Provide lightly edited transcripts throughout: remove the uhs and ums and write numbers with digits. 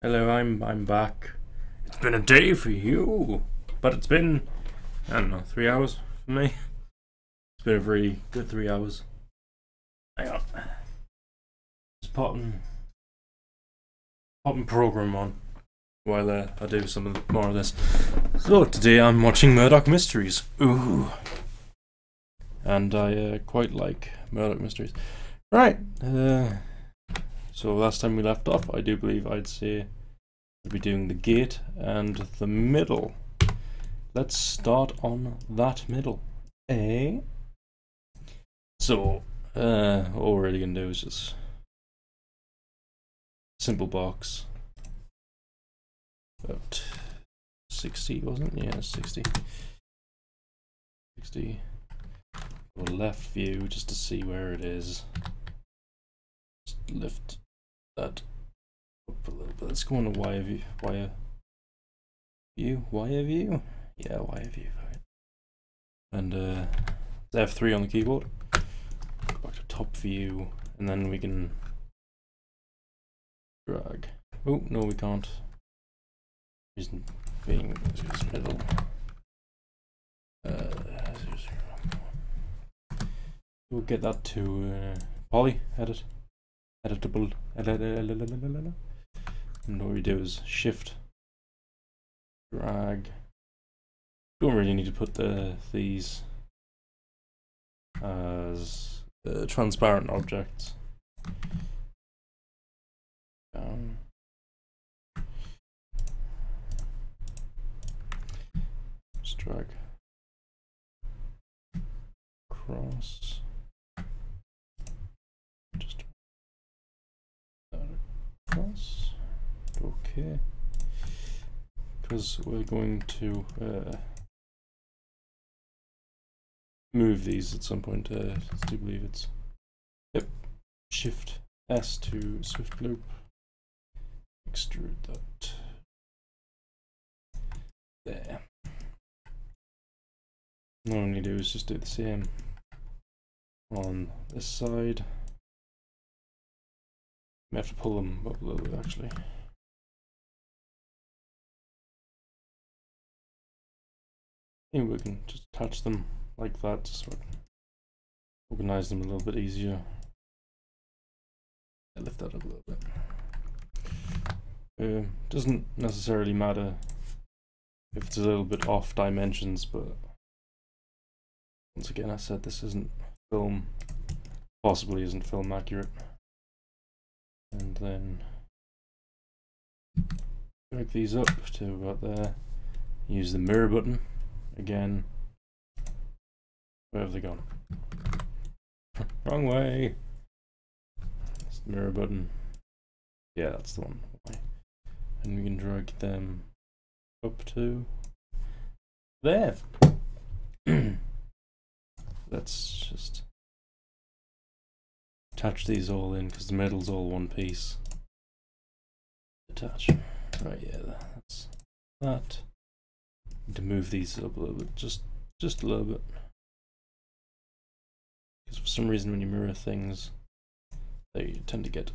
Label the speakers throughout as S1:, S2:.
S1: Hello, I'm back. It's been a day for you, but it's been, I don't know, 3 hours for me. It's been a very good 3 hours. Hang on, just popping program on while I do more of this. So today I'm watching Murdoch Mysteries. Ooh, and I quite like Murdoch Mysteries. Right. So last time we left off, I do believe I'd say we'll be doing the gate and the middle. Let's start on that middle. So, all we're really gonna do is just simple box. About 60, wasn't it? Yeah, 60. 60. Go left view just to see where it is. Just lift that up a little bit. Let's go on a wire view. Wire view? Yeah, wire view. And F3 on the keyboard. Go back to top view, and then we can drag. Oh, no, we can't. Reason being is middle. We'll get that to poly, editable. And what we do is shift, drag. Don't really need to put these as transparent objects. Down. Just drag across. Just drag that across. Okay. Because we're going to move these at some point. I do believe it's Shift S to Swift Loop. Extrude that there. What I'm going to do is just do the same on this side. I have to pull them up a little bit actually. Maybe we can just attach them like that, just so I can organize them a little bit easier. I lift that up a little bit. Doesn't necessarily matter if it's a little bit off dimensions, but once again, I said this isn't film, possibly isn't film accurate. And then drag these up to about there. Use the mirror button again. Where have they gone? Wrong way. That's the mirror button. Yeah, that's the one. And we can drag them up to there. Let's just attach these all in because the middle's all one piece. Attach. Right, yeah, that's that. Need to move these up a little bit, just a little bit. Because for some reason when you mirror things, they tend to get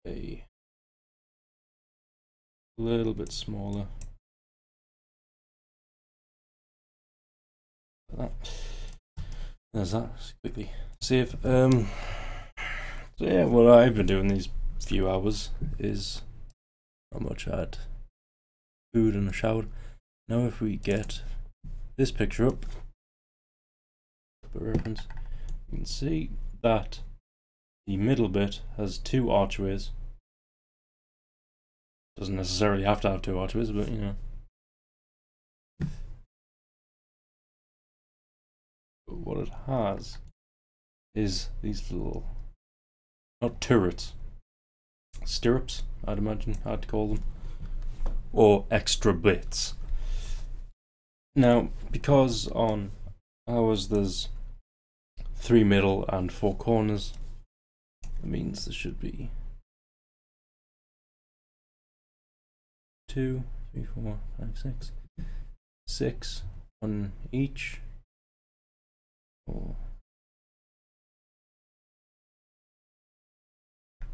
S1: a little bit smaller. There's that. Just quickly save. So yeah, what I've been doing these few hours is not much. I had food and a shower. Now if we get this picture up for reference, you can see that the middle bit has two archways. Doesn't necessarily have to have two archways, but you know. But what it has is these little, not turrets, stirrups, I'd imagine I'd call them, or extra bits. Now, because on ours there's 3 middle and 4 corners, that means there should be 2, 3, 4, 5, 6 on each.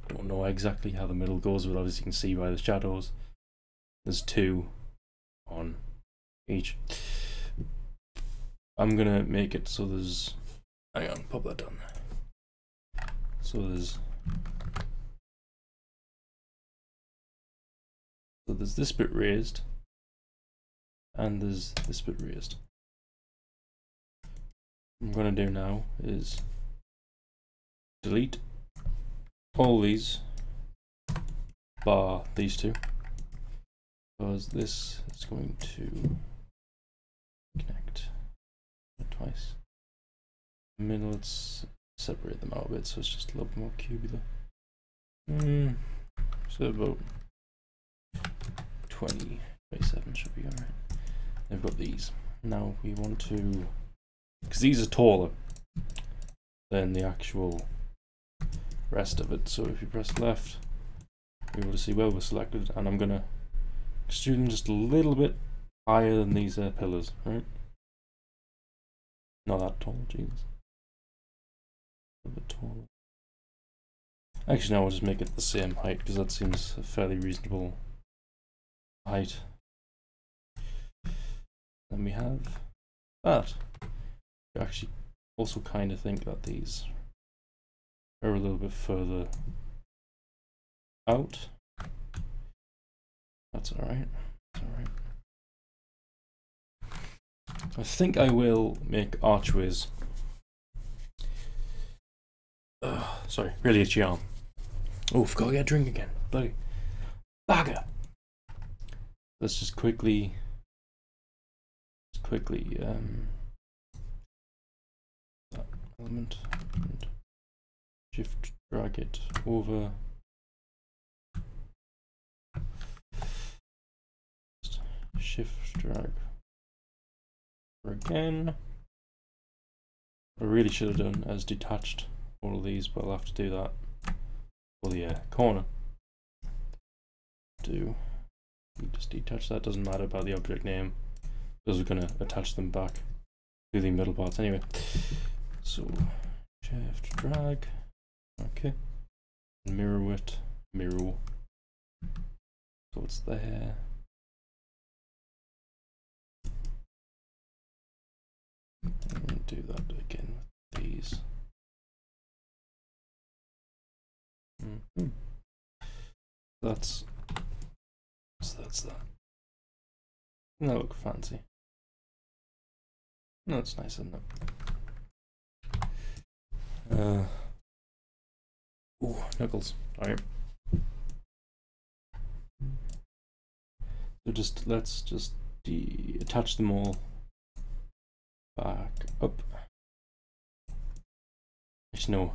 S1: Don't know exactly how the middle goes, but obviously you can see by the shadows There's 2 on each. I'm gonna make it so there's, hang on, pop that down there. So there's this bit raised, and there's this bit raised. What I'm gonna do now is delete all these, bar these 2, because this is going to connect twice. In the middle, let's separate them out a bit so it's just a little bit more cubular. So about 27 should be alright. They've got these. Now we want to, because these are taller than the actual rest of it, so if you press left, you're able to see where we're selected, and I'm gonna extrude them just a little bit higher than these pillars, right? Not that tall, Jesus. A bit taller. Actually, no, I'll just make it the same height because that seems a fairly reasonable height. Then we have that. I actually also kind of think that these are a little bit further out. That's alright. That's alright. I think I will make archways. Sorry, really itchy arm. Oh, forgot to get a drink again. Bloody bagger. Let's just quickly that element and shift drag it over. Just shift drag again. What I really should have done is detached all of these, but I'll have to do that for the corner. Do we just detach that? Doesn't matter about the object name because we're going to attach them back to the middle parts anyway. So shift drag, okay, mirror it, mirror, so it's there. And do that again with these. That's that. That look fancy. That's nice, isn't it? Ooh, knuckles. Alright. So let's just attach them all back up. Actually, no.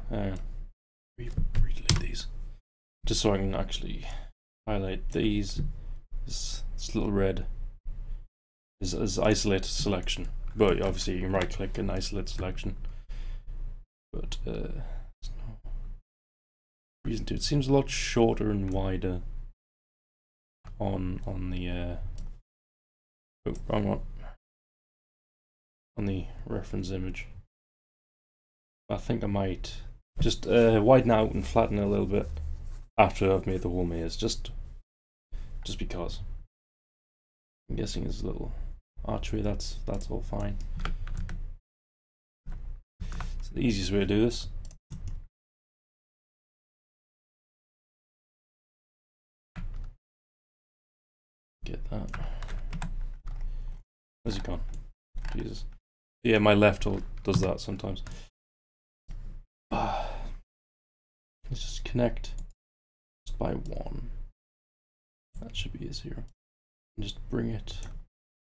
S1: Redelete these, just so I can actually highlight these. This little red is isolate selection, but obviously you can right click and isolate selection. But there's no reason to. It seems a lot shorter and wider on the oh, wrong one. On the reference image. I think I might just widen out and flatten it a little bit after I've made the whole maze, just because. I'm guessing it's a little archway, that's all fine. It's the easiest way to do this. Get that. Where's it gone? Jesus. Yeah, my left does that sometimes. Let's just connect just by 1. That should be a 0. And just bring it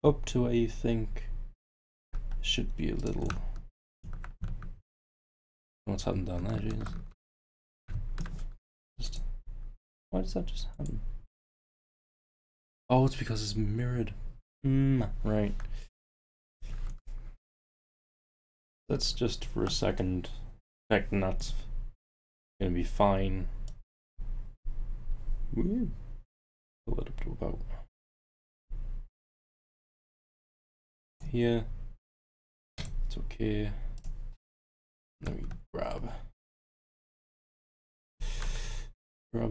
S1: up to where you think it should be a little. What's happened down there, Jesus? Why does that just happen? Oh, it's because it's mirrored. Right. Let's just for a second connect, and that's gonna be fine. Woo. Pull it up to about here. It's okay. Let me grab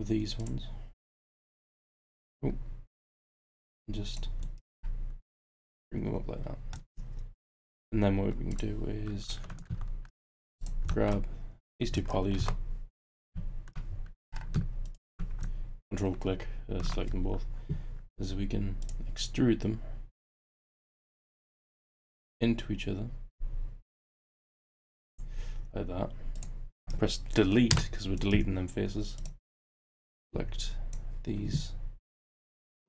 S1: these ones. Oh. and just bring them up like that. And then what we can do is grab these two polys, control click, select them both, as we can extrude them into each other like that. Press delete because we're deleting them faces. Select these,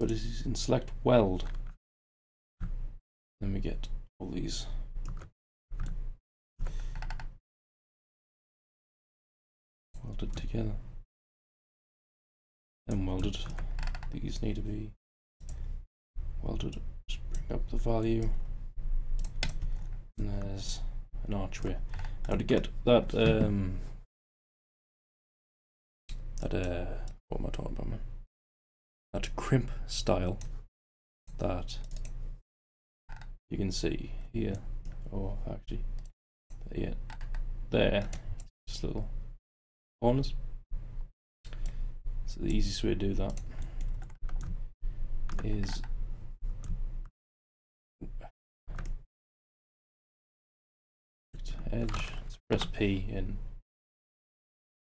S1: but as you can select weld, then we get all these welded together. Then welded. These need to be welded. Just bring up the value. And there's an archway. Now to get that what am I talking about, man? That crimp style that you can see here, or actually, yeah, there, just little corners. So the easiest way to do that is edge. Let's press P and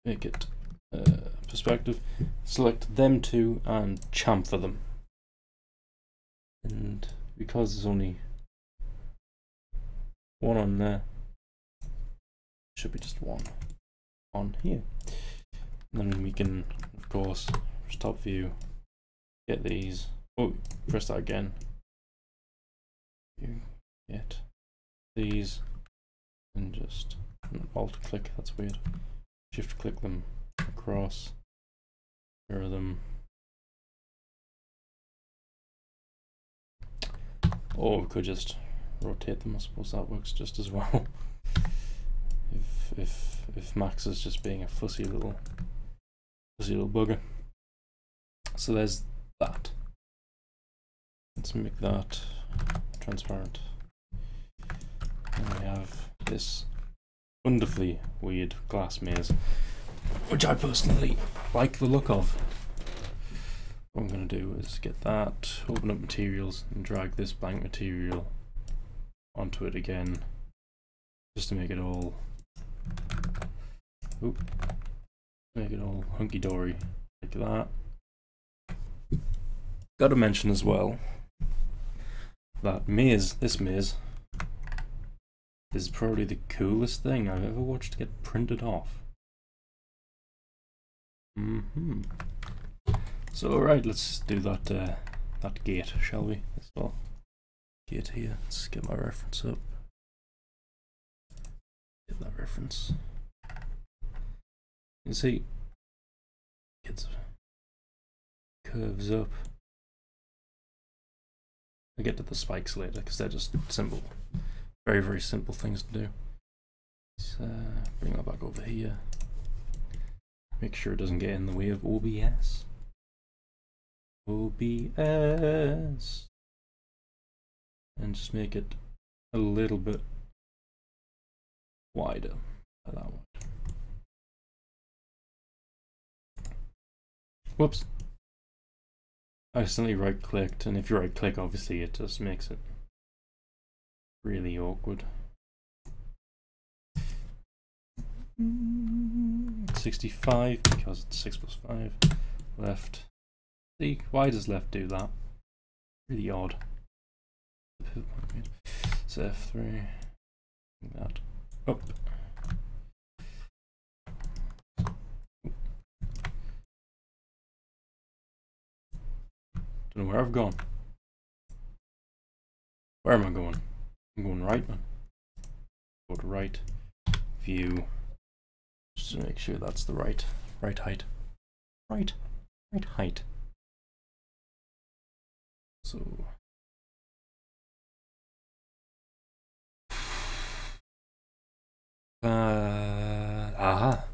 S1: make it perspective. Select them two and chamfer them. And because there's only one on there, should be just one on here. And then we can, of course, just top view, get these. Oh, press that again. You get these, and just alt click. That's weird. Shift click them across. Mirror them. Or we could just rotate them. I suppose that works just as well. if Max is just being a fussy little bugger. So there's that. Let's make that transparent. And we have this wonderfully weird glass maze, which I personally like the look of. What I'm going to do is get that, open up materials, and drag this blank material onto it again, just to make it all, hunky-dory like that. Got to mention as well that this maze is probably the coolest thing I've ever watched get printed off. So alright, let's do that that gate, shall we? This little gate here. Let's get my reference up. Get that reference. You can see it curves up. I'll get to the spikes later because they're just simple, very, very simple things to do. Let's bring that back over here. Make sure it doesn't get in the way of OBS. OBS. And just make it a little bit wider. Like that one. Whoops. I accidentally right clicked, and if you right click, obviously it just makes it really awkward. 65 because it's 6 plus 5. Left. See, why does left do that? Really odd. So F3. That up. Don't know where I've gone. Where am I going? I'm going right, man. Go to right. View. Just to make sure that's the right height. Right height. So aha.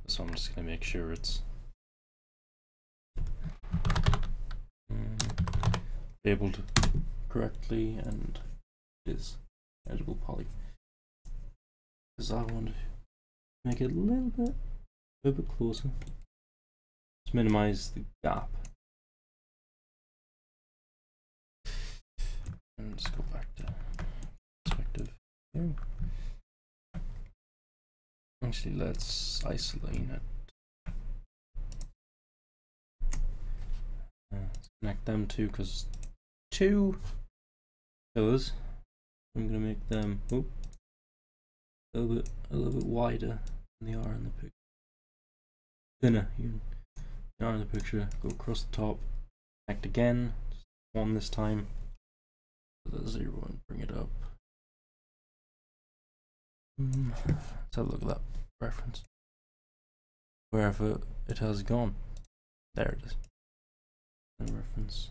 S1: So I'm just gonna make sure it's labeled correctly and it is editable poly. Because I want to make it a little bit closer. Let's minimize the gap And let's go back to perspective view. Actually, let's isolate it. Let's connect them two, because two pillars. I'm gonna make them a little bit wider than they are in the picture. Thinner. They are in the picture. Go across the top. Connect again. Just one this time. The 0 and bring it up. Let's have a look at that reference. Wherever it has gone. There it is. The reference.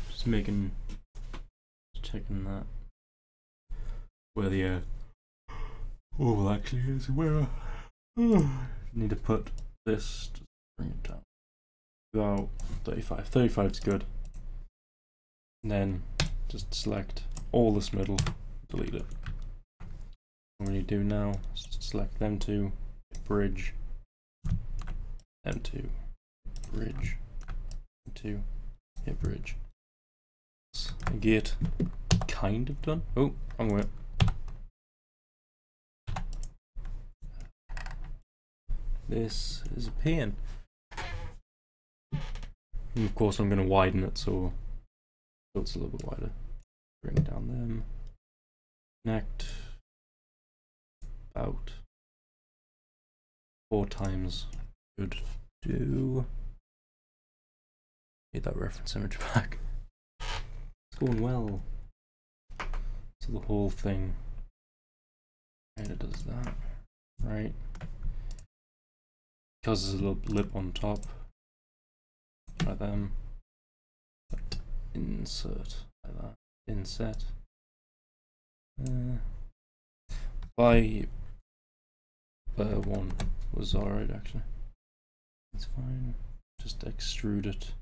S1: Just checking that. Where the oval actually is. Where need to put this, just bring it down. About 35. 35 is good. And then just select all this middle, delete it. What we need to do now is just select them two, hit bridge, them two, bridge, them two, hit bridge. It's a gate kind of done. Oh, wrong way. This is a pain. And of course I'm going to widen it so it's a little bit wider. Bring down them. Connect about 4 times. Good. Do. Get that reference image back. It's going well. So the whole thing kind of does that, right? Because there's a little lip on top. Try them. Insert like that. Inset. By one was alright actually. That's fine. Just extrude it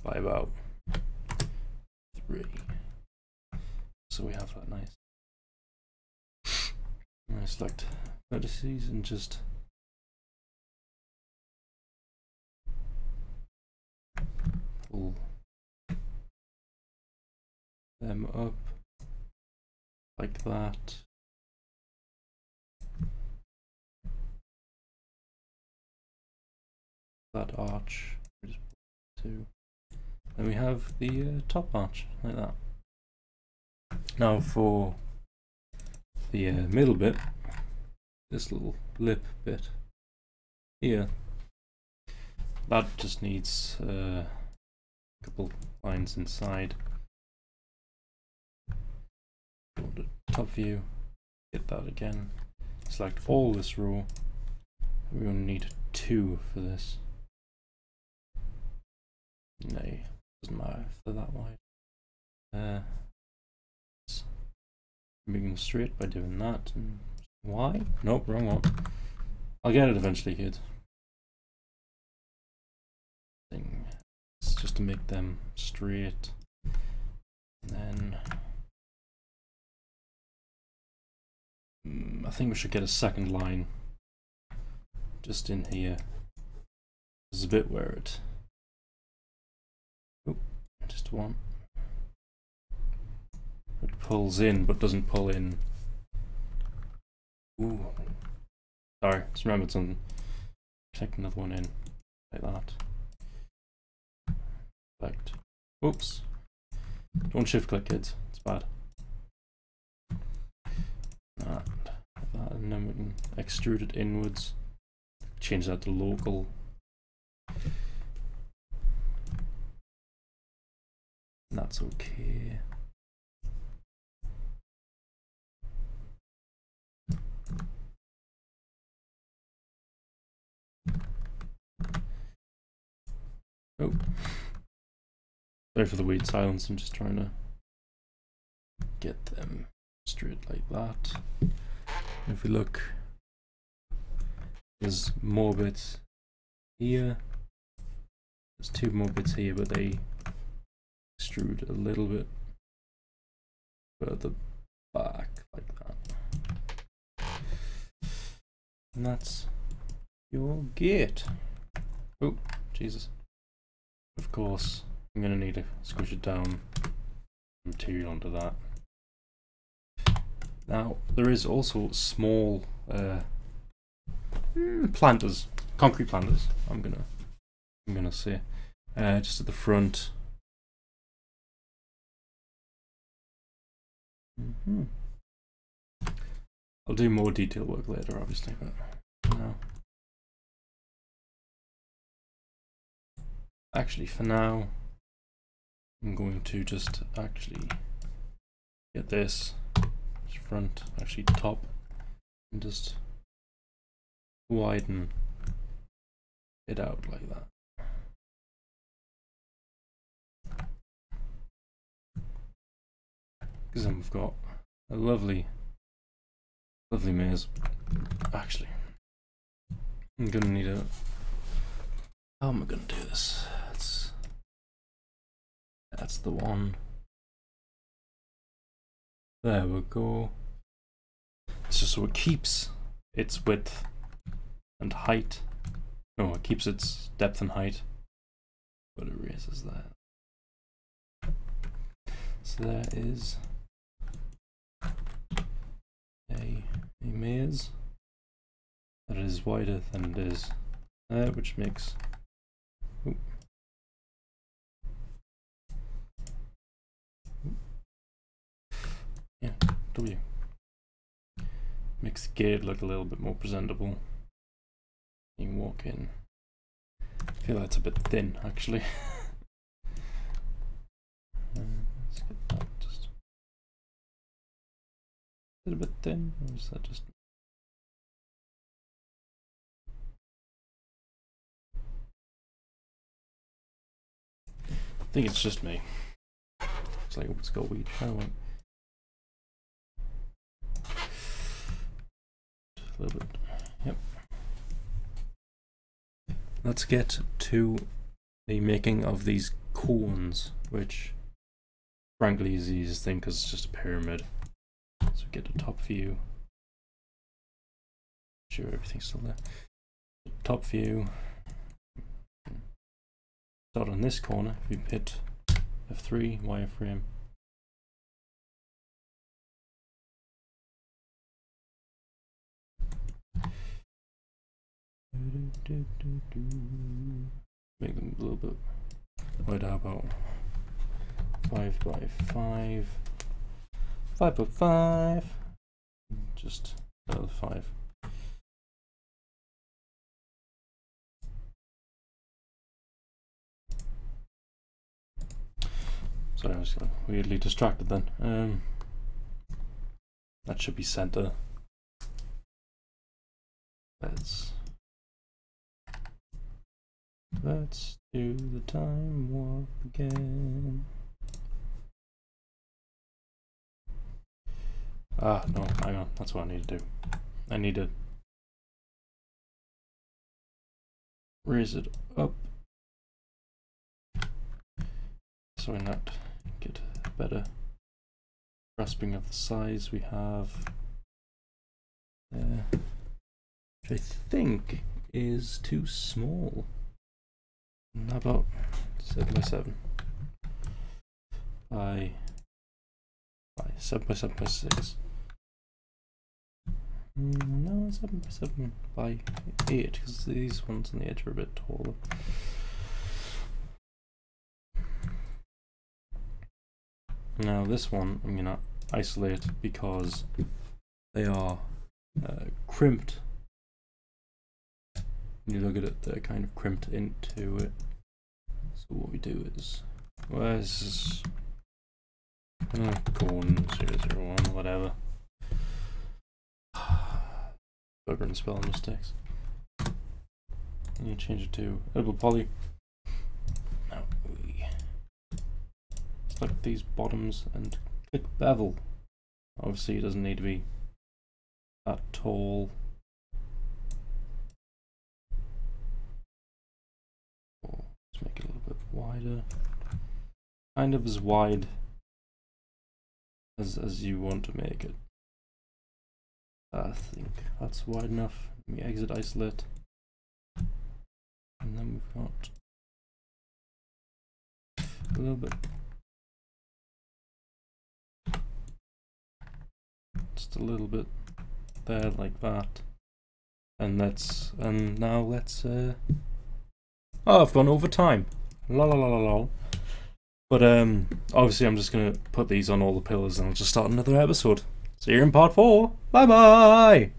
S1: by about 3. So we have that nice. I select vertices and just pull them up like that. That arch, just two. Then we have the top arch like that. Now for the middle bit, this little lip bit here, that just needs a couple lines inside. Go to top view, hit that again, select all this row. We only need 2 for this. No, doesn't matter if they're that wide. Making them straight by doing that. And why? Nope, wrong one. I'll get it eventually, kids. It's just to make them straight. And then I think we should get a second line just in here. There's a bit where it. Oh, just one. It pulls in but doesn't pull in. Ooh. Sorry, just remembered something. Check another one in. Like that. Select. Oops. Don't shift click, kids. It's bad. Like that, and then we can extrude it inwards. Change that to local. And that's okay. Oh, sorry for the weird silence. I'm just trying to get them straight like that. If we look, there's more bits here. There's 2 more bits here, but they extrude a little bit further back like that. And that's your gate. Oh, Jesus. Of course, I'm going to need to squish it down material onto that. Now, there is also small planters, concrete planters, I'm gonna say, just at the front. I'll do more detailed work later, obviously, but no. Actually, for now, I'm going to just actually get this front, actually top, and just widen it out like that. Because then we've got a lovely maze. Actually, I'm gonna need a. How am I gonna do this? That's the one. There we go. It's just so it keeps its width and height. No, it keeps its depth and height, but it raises that. So there is a maze that is wider than it is there, which makes W. Makes the gate look a little bit more presentable. You can walk in. I feel that's a bit thin, actually. Let's get that just a bit thin, or is that just? I think it's just me. It's like it's got weed. I won't. A little bit. Yep. Let's get to the making of these cones, which frankly is the easiest thing because it's just a pyramid. So get the top view. Sure, everything's still there. Top view. Start on this corner. If we hit F3 wireframe. Make them a little bit wider. How about 5 by 5, 5 by 5, just another 5. Sorry, I was weirdly distracted then. That should be center. Let's do the time warp again. Ah, no, hang on, that's what I need to do. I need to raise it up so I not get a better grasping of the size we have there, which I think is too small. How about 7 by 7 by 7 by 7 by 6? No, 7 by 7 by 8, because these ones on the edge are a bit taller. Now this one I'm gonna isolate because they are crimped. When you look at it, they're kind of crimped into it. So what we do is, where's this? Cone 001, whatever. Bugger and spelling mistakes. And you change it to edible poly. Now we select these bottoms and click bevel. Obviously, it doesn't need to be that tall. Let's make it a little bit wider. Kind of as wide as you want to make it. I think that's wide enough. Let me exit isolate. And then we've got a little bit. Just a little bit there, like that. And now let's oh, I've gone over time. La la la la la. But obviously I'm just gonna put these on all the pillars and I'll just start another episode. See you in part 4. Bye bye.